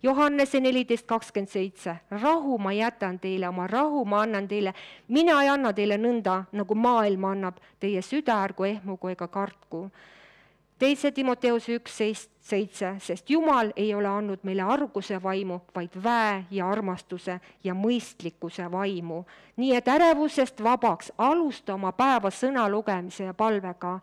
Johannese 14:27, rahu ma jätan teile, oma rahu ma annan teile, mina ei anna teile nõnda, nagu maailm annab, teie süda ärgu ehmugu ega kartku. 2 Timoteuse 1:7, sest Jumal ei ole andnud meile arguse vaimu, vaid väe ja armastuse ja mõistlikkuse vaimu. Nii et ärevusest vabaks alusta oma päeva sõna lugemise ja palvega.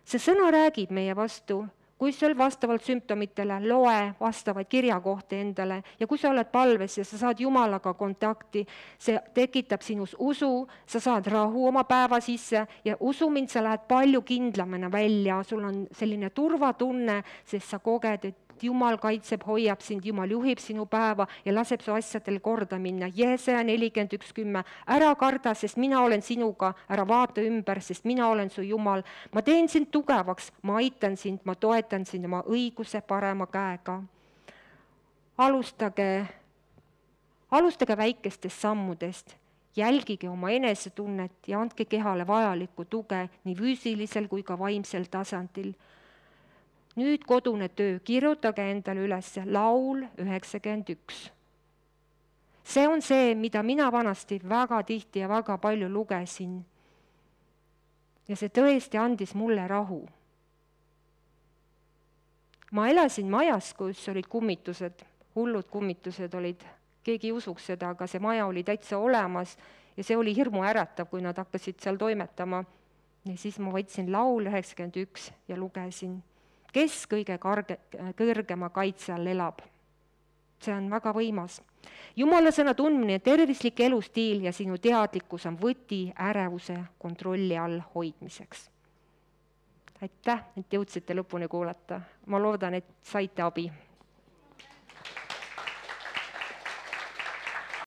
See sõna räägib meie vastu, kui sul vastavalt sümptomitele loe vastavaid kirjakohti endale ja kui sa oled palves ja sa saad Jumalaga kontakti, see tekitab sinus usu, sa saad rahu oma päeva sisse ja usu mind, sa lähed palju kindlamana välja, sul on selline turvatunne, sest sa koged, et Jumal kaitseb, hoiab sind, Jumal juhib sinu päeva ja laseb su asjadel korda minna. Jesaja 41:10, ära karda, sest mina olen sinuga, ära vaata ümber, sest mina olen su Jumal. Ma teen sind tugevaks, ma aitan sind, ma toetan sind oma õiguse parema käega. Alustage väikestest sammudest, jälgige oma enesetunnet ja andke kehale vajalikku tuge nii füüsilisel kui ka vaimsel tasandil. Nüüd kodune töö, kirjutage endale üles laul 91. See on see, mida mina vanasti väga tihti ja väga palju lugesin. Ja see tõesti andis mulle rahu. Ma elasin majas, kus olid kummitused, hullud kummitused olid, keegi ei usuks seda, aga see maja oli täitsa olemas ja see oli hirmu äratav, kui nad hakkasid seal toimetama. Ja siis ma võtsin laul 91 ja lugesin. Kes kõige kõrgema kaitse all elab? See on väga võimas. Jumala sõna tundmine, tervislik elustiil ja sinu teadlikkus on võti ärevuse kontrolli all hoidmiseks. Aitäh, et jõudsite lõpuni kuulata. Ma loodan, et saite abi.